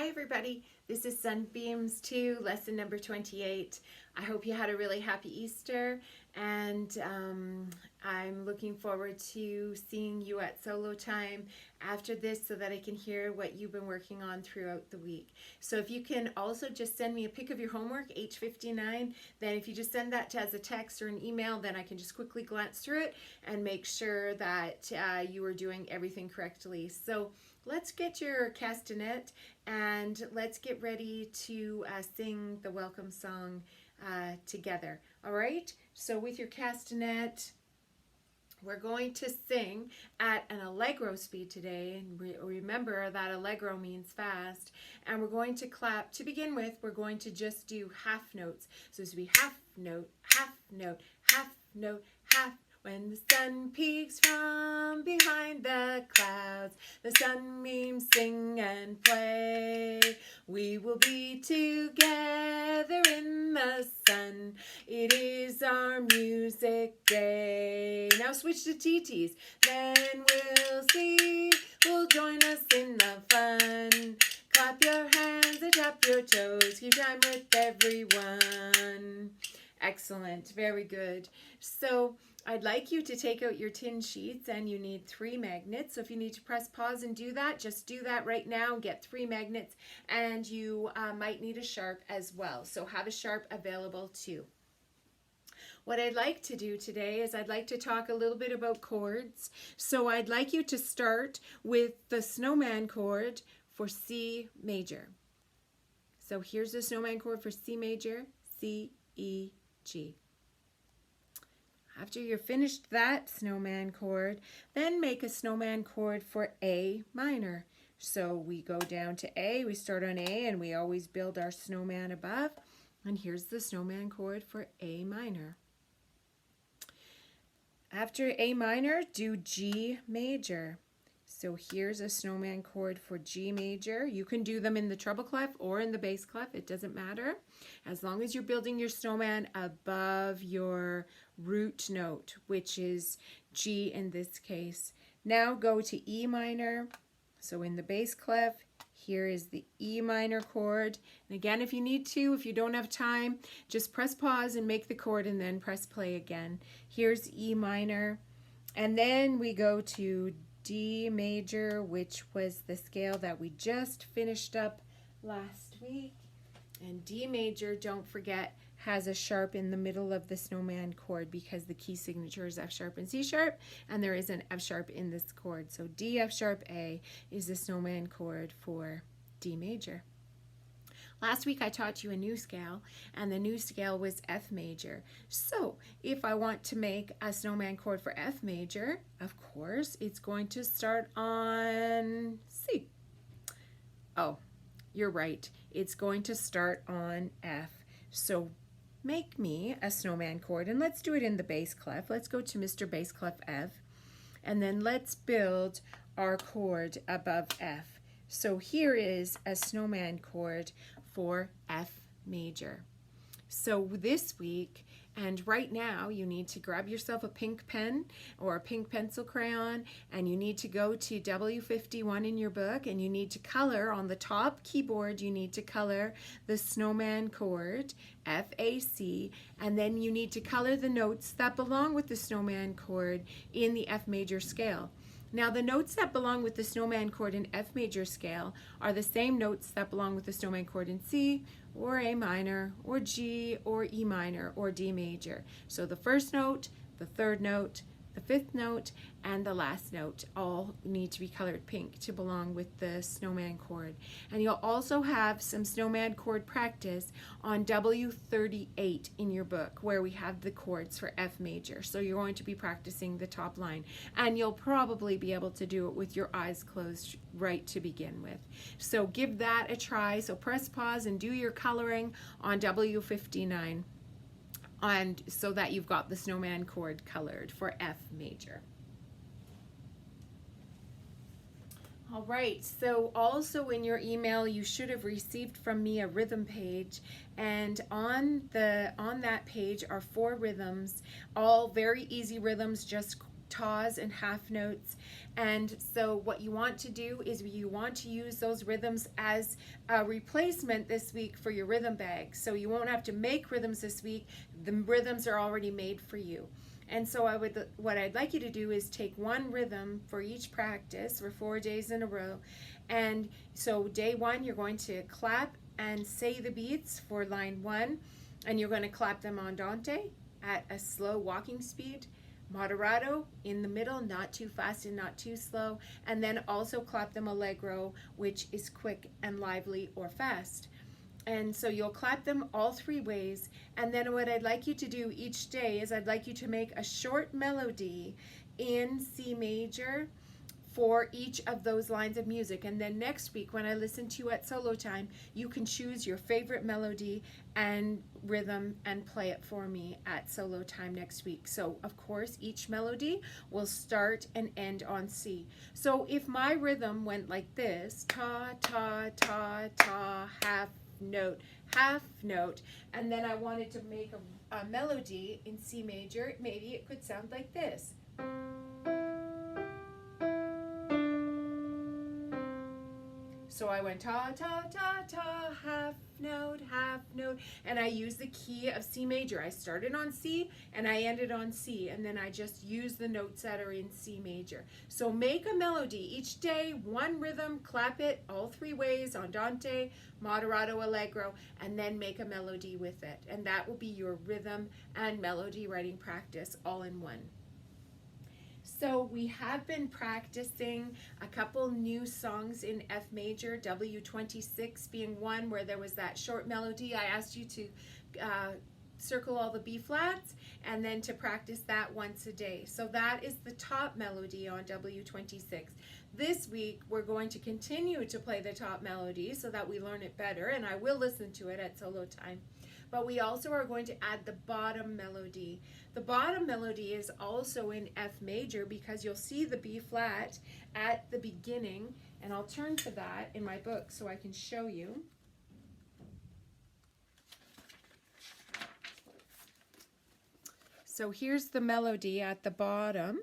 Hi everybody, this is Sunbeams 2, lesson number 28. I hope you had a really happy Easter, and I'm looking forward to seeing you at solo time after this so that I can hear what you've been working on throughout the week. So if you can also just send me a pic of your homework, H59, then if you just send that as a text or an email, then I can just quickly glance through it and make sure that you are doing everything correctly. So let's get your castanet and let's get ready to sing the welcome song together. All right, so with your castanet, we're going to sing at an allegro speed today, and remember that allegro means fast, and we're going to clap. To begin with, we're going to just do half notes. So this will be half note, half note, half note, half. When the sun peeks from behind the clouds, the sunbeams sing and play. We will be together in the sun. It is our music day. Now switch to TTs. Then we'll see who'll join us in the fun. Clap your hands and tap your toes. Keep time with everyone. Excellent. Very good. So I'd like you to take out your tin sheets, and you need 3 magnets. So if you need to press pause and do that, just do that right now. Get 3 magnets, and you might need a sharp as well. So have a sharp available too. What I'd like to do today is I'd like to talk a little bit about chords. So I'd like you to start with the snowman chord for C major. So here's the snowman chord for C major, C, E, G. After you're finished that snowman chord, then make a snowman chord for A minor. So we go down to A, we start on A, and we always build our snowman above. And here's the snowman chord for A minor. After A minor, do G major. So here's a snowman chord for G major. You can do them in the treble clef or in the bass clef. It doesn't matter. As long as you're building your snowman above your root note, which is G in this case. Now go to E minor. So in the bass clef, here is the E minor chord. And again, if you need to, if you don't have time, just press pause and make the chord and then press play again. Here's E minor. And then we go to D major, which was the scale that we just finished up last week. And D major, don't forget, has a sharp in the middle of the snowman chord because the key signature is F sharp and C sharp, and there is an F sharp in this chord. So D, F sharp, A is the snowman chord for D major. Last week I taught you a new scale, and the new scale was F major. So if I want to make a snowman chord for F major, of course, it's going to start on C. Oh, you're right. It's going to start on F. So make me a snowman chord, and let's do it in the bass clef. Let's go to Mr. Bass Clef F, and then let's build our chord above F. So here is a snowman chord for F major. So this week and right now you need to grab yourself a pink pen or a pink pencil crayon, and you need to go to W51 in your book, and you need to color on the top keyboard. You need to color the snowman chord F, A, C, and then you need to color the notes that belong with the snowman chord in the F major scale. Now the notes that belong with the snowman chord in F major scale are the same notes that belong with the snowman chord in C or A minor or G or E minor or D major. So the first note, the third note, the fifth note, and the last note all need to be colored pink to belong with the snowman chord. And you'll also have some snowman chord practice on W38 in your book, where we have the chords for F major. So you're going to be practicing the top line, and you'll probably be able to do it with your eyes closed right to begin with. So give that a try. So press pause and do your coloring on W59. And so that you've got the snowman chord colored for F major. All right, so also in your email you should have received from me a rhythm page, and on that page are 4 rhythms, all very easy rhythms, just tas and half notes. And so what you want to do is you want to use those rhythms as a replacement this week for your rhythm bag. So you won't have to make rhythms this week. The rhythms are already made for you. And so what I'd like you to do is take one rhythm for each practice for 4 days in a row. And so day 1, you're going to clap and say the beats for line 1, and you're going to clap them andante at a slow walking speed, moderato in the middle, not too fast and not too slow, and then also clap them allegro, which is quick and lively or fast. And so you'll clap them all 3 ways. And then what I'd like you to do each day is I'd like you to make a short melody in C major for each of those lines of music. And then next week when I listen to you at solo time, you can choose your favorite melody and rhythm and play it for me at solo time next week. So of course each melody will start and end on C. So if my rhythm went like this, ta ta ta ta, half note, and then I wanted to make a melody in C major, maybe it could sound like this. So I went ta ta ta ta, half note, and I used the key of C major. I started on C and I ended on C, and then I just used the notes that are in C major. So make a melody each day, one rhythm, clap it all 3 ways, andante, moderato, allegro, and then make a melody with it. And that will be your rhythm and melody writing practice all in one. So we have been practicing a couple new songs in F major, W26 being one where there was that short melody. I asked you to circle all the B flats and then to practice that once a day. So that is the top melody on W26. This week we're going to continue to play the top melody so that we learn it better, and I will listen to it at solo time. But we also are going to add the bottom melody. The bottom melody is also in F major because you'll see the B flat at the beginning, and I'll turn to that in my book so I can show you. So here's the melody at the bottom,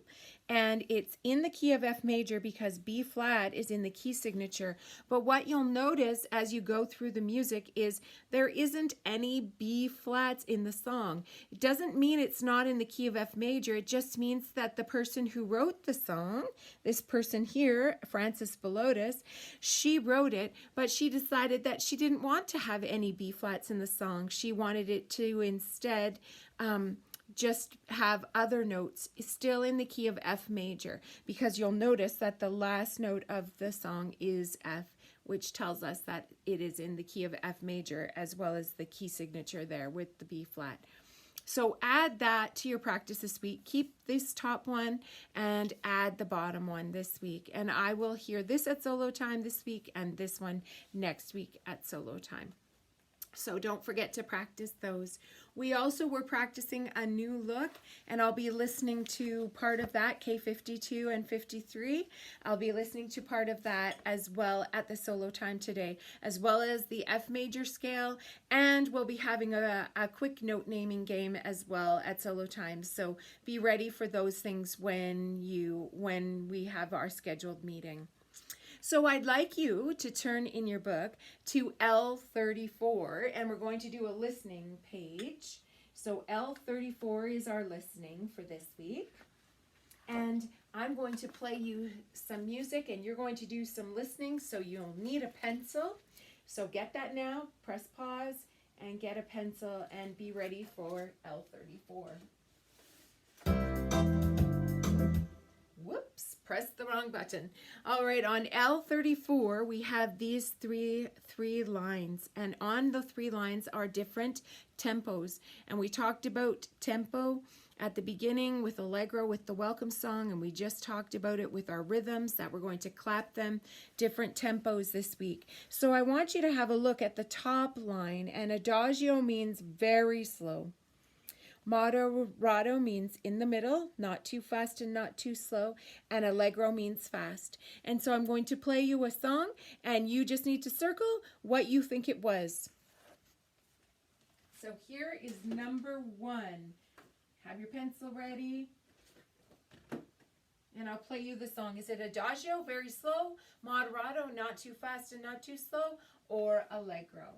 and it's in the key of F major because B flat is in the key signature. But what you'll notice as you go through the music is there isn't any B flats in the song. It doesn't mean it's not in the key of F major. It just means that the person who wrote the song, this person here, Frances Belotis, she wrote it, but she decided that she didn't want to have any B flats in the song. She wanted it to instead just have other notes still in the key of F major, because you'll notice that the last note of the song is F, which tells us that it is in the key of F major as well as the key signature there with the B flat. So add that to your practice this week. Keep this top one and add the bottom one this week. And I will hear this at solo time this week and this one next week at solo time. So don't forget to practice those. We also were practicing a new look, and I'll be listening to part of that, K52 and 53. I'll be listening to part of that as well at the solo time today, as well as the F major scale, and we'll be having a quick note naming game as well at solo time. So be ready for those things when we have our scheduled meeting. So I'd like you to turn in your book to L34, and we're going to do a listening page. So L34 is our listening for this week. And I'm going to play you some music, and you're going to do some listening, so you'll need a pencil. So get that now, press pause, and get a pencil, and be ready for L34. Whoops, pressed the wrong button. All right, on L34, we have these three lines, and on the 3 lines are different tempos. And we talked about tempo at the beginning with Allegro with the welcome song, and we just talked about it with our rhythms that we're going to clap them, different tempos this week. So I want you to have a look at the top line, and adagio means very slow. Moderato means in the middle, not too fast and not too slow, and allegro means fast. And so I'm going to play you a song, and you just need to circle what you think it was. So here is number 1. Have your pencil ready. And I'll play you the song. Is it Adagio, very slow, Moderato, not too fast and not too slow, or Allegro?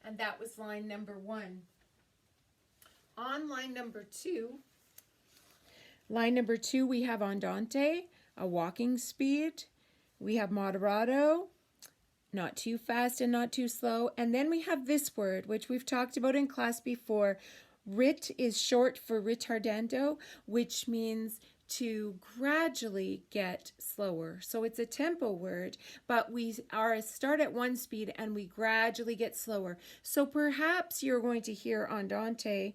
And that was line number 1. On line number 2, we have Andante, a walking speed. We have Moderato, not too fast and not too slow. And then we have this word, which we've talked about in class before. Rit is short for ritardando, which means to gradually get slower. So it's a tempo word, but we start at one speed and we gradually get slower. So perhaps you're going to hear Andante,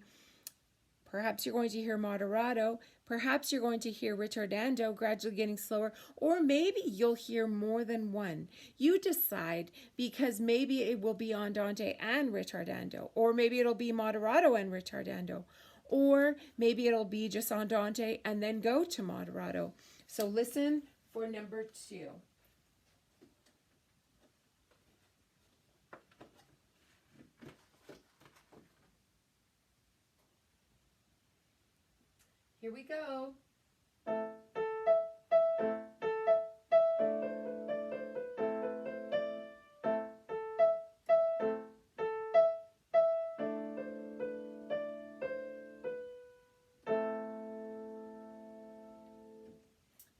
perhaps you're going to hear Moderato, perhaps you're going to hear ritardando, gradually getting slower, or maybe you'll hear more than one. You decide, because maybe it will be Andante and ritardando, or maybe it'll be Moderato and ritardando, or maybe it'll be just Andante and then go to Moderato. So listen for number 2. Here we go.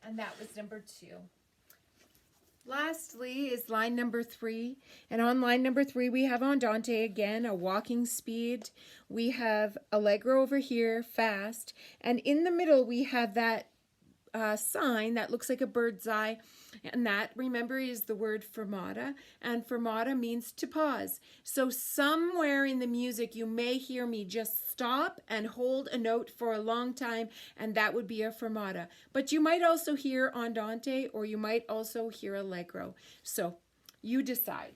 And that was number 2. Lastly is line number 3. And on line number 3, we have Andante again, a walking speed. We have Allegro over here, fast. And in the middle, we have that sign that looks like a bird's eye. And that, remember, is the word fermata. And fermata means to pause. So somewhere in the music, you may hear me just stop and hold a note for a long time, and that would be a fermata. But you might also hear Andante, or you might also hear Allegro. So you decide.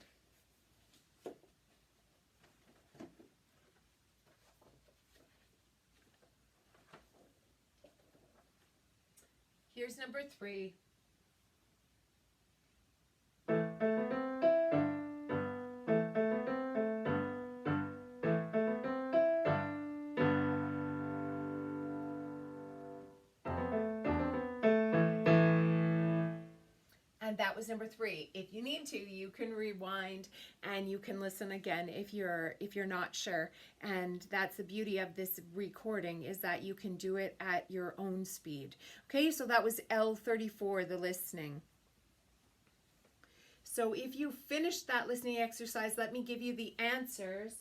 Here's number 3. And that was number 3. If you need to, you can rewind and you can listen again if you're not sure. And that's the beauty of this recording, is that you can do it at your own speed. Okay, so that was L34, the listening. So if you finished that listening exercise, let me give you the answers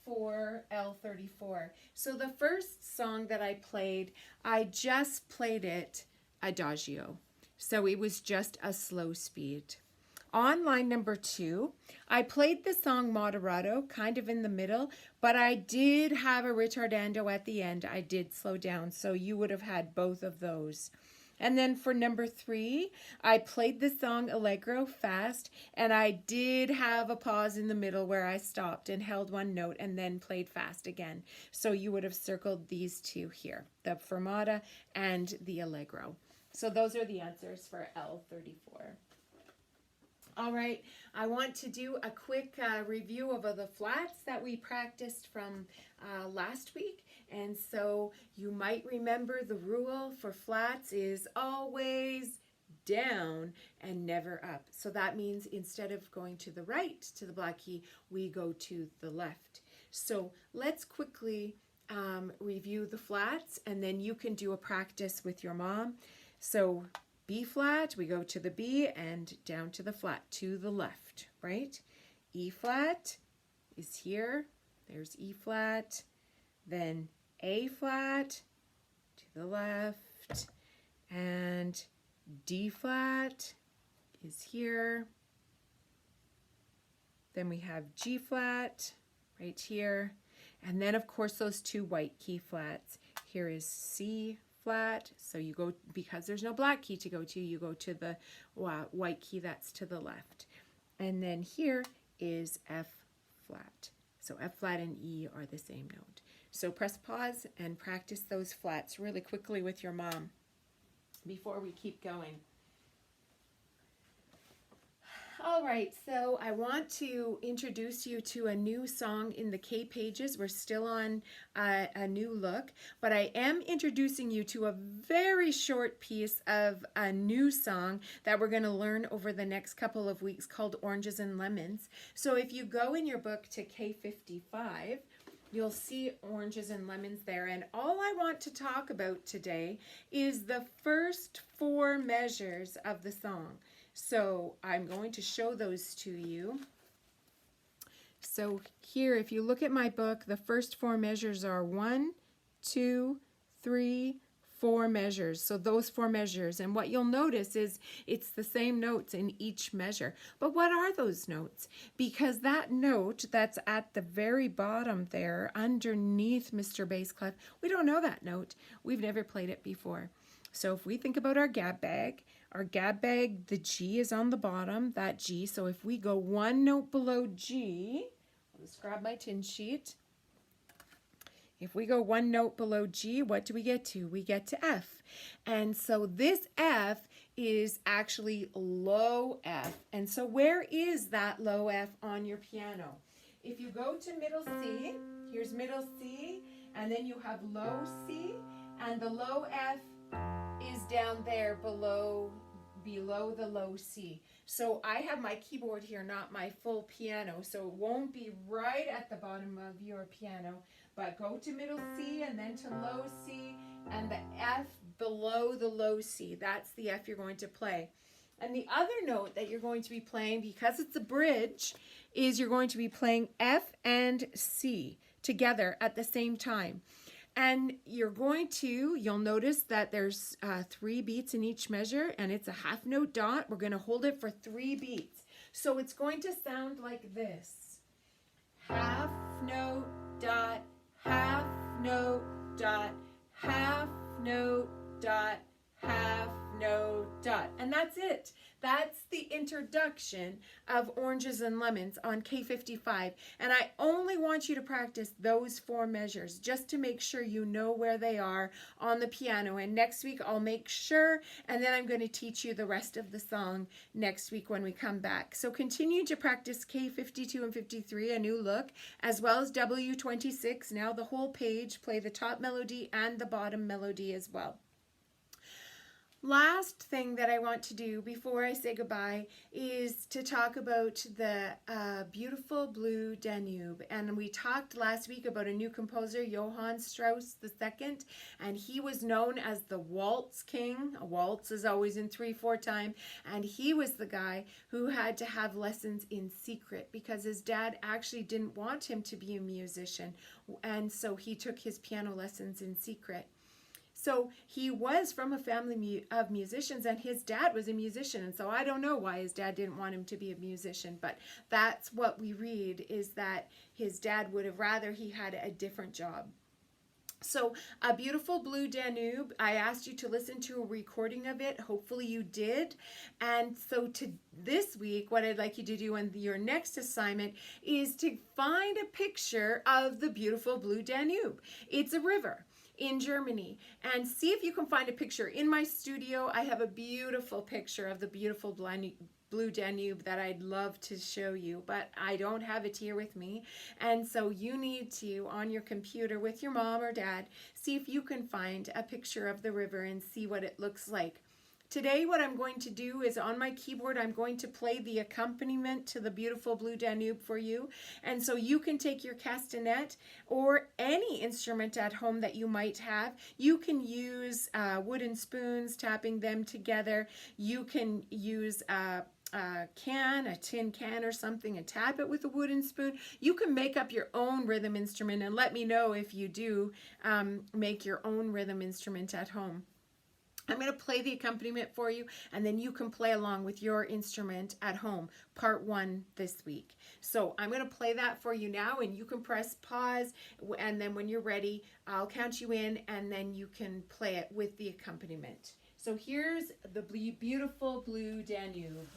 for L34. So the first song that I played, I just played it Adagio. So it was just a slow speed. On line number 2, I played the song Moderato, kind of in the middle, but I did have a ritardando at the end. I did slow down, so you would have had both of those. And then for number 3, I played the song Allegro fast, and I did have a pause in the middle where I stopped and held one note and then played fast again. So you would have circled these two here, the fermata and the Allegro. So those are the answers for L34. All right, I want to do a quick review of the flats that we practiced from last week. And so you might remember the rule for flats is always down and never up. So that means instead of going to the right to the black key, we go to the left. So let's quickly review the flats, and then you can do a practice with your mom. So B flat, we go to the B and down to the flat, to the left, right? E flat is here. There's E flat. Then A flat, to the left. And D flat is here. Then we have G flat right here. And then, of course, those two white key flats. Here is C flat, so you go, because there's no black key to go to, you go to the white key that's to the left. And then here is F flat. So F flat and E are the same note. So press pause and practice those flats really quickly with your mom before we keep going. All right, so I want to introduce you to a new song in the K pages. We're still on a new look, but I am introducing you to a very short piece of a new song that we're going to learn over the next couple of weeks called Oranges and Lemons. So if you go in your book to K55, you'll see Oranges and Lemons there. And all I want to talk about today is the first 4 measures of the song. So I'm going to show those to you. So here, if you look at my book, the first 4 measures are 1, 2, 3, 4 measures. So those 4 measures. And what you'll notice is it's the same notes in each measure. But what are those notes? Because that note that's at the very bottom there, underneath Mr. Bass Clef, we don't know that note. We've never played it before. So if we think about our gab bag, the G is on the bottom, that G. So if we go 1 note below G, I'll just grab my tin sheet. If we go 1 note below G, what do we get to? We get to F. And so this F is actually low F. And so where is that low F on your piano? If you go to middle C, here's middle C, and then you have low C, and the low F is down there below the low C. So I have my keyboard here, not my full piano, so it won't be right at the bottom of your piano, but go to middle C and then to low C, and the F below the low C. That's the F you're going to play. And the other note that you're going to be playing, because it's a bridge, is you're going to be playing F and C together at the same time. And you'll notice that there's 3 beats in each measure, and it's a half note dot. We're going to hold it for 3 beats. So it's going to sound like this. Half note dot, half note dot, half note dot, half note dot. And that's it. That's the introduction of Oranges and Lemons on K55. And I only want you to practice those 4 measures just to make sure you know where they are on the piano. And next week I'll make sure, and then I'm going to teach you the rest of the song next week when we come back. So continue to practice K52 and 53, a new look, as well as W26. Now the whole page, play the top melody and the bottom melody as well. Last thing that I want to do before I say goodbye is to talk about the beautiful blue Danube. And we talked last week about a new composer, Johann Strauss II, and he was known as the Waltz King. A waltz is always in 3/4 time, and he was the guy who had to have lessons in secret because his dad actually didn't want him to be a musician, and so he took his piano lessons in secret. So he was from a family of musicians, and his dad was a musician. And so I don't know why his dad didn't want him to be a musician, but that's what we read, is that his dad would have rather he had a different job. So a beautiful blue Danube, I asked you to listen to a recording of it. Hopefully you did. And so this week, what I'd like you to do in your next assignment is to find a picture of the beautiful blue Danube. It's a river in Germany, and see if you can find a picture. In my studio, I have a beautiful picture of the beautiful blue Danube that I'd love to show you, but I don't have it here with me. And so you need to, on your computer with your mom or dad, see if you can find a picture of the river and see what it looks like. Today, what I'm going to do is on my keyboard, I'm going to play the accompaniment to the beautiful blue Danube for you. And so you can take your castanet or any instrument at home that you might have. You can use wooden spoons, tapping them together. You can use a tin can or something, and tap it with a wooden spoon. You can make up your own rhythm instrument, and let me know if you do make your own rhythm instrument at home. I'm going to play the accompaniment for you, and then you can play along with your instrument at home, part 1 this week. So I'm going to play that for you now, and you can press pause, and then when you're ready, I'll count you in, and then you can play it with the accompaniment. So here's the beautiful blue Danube.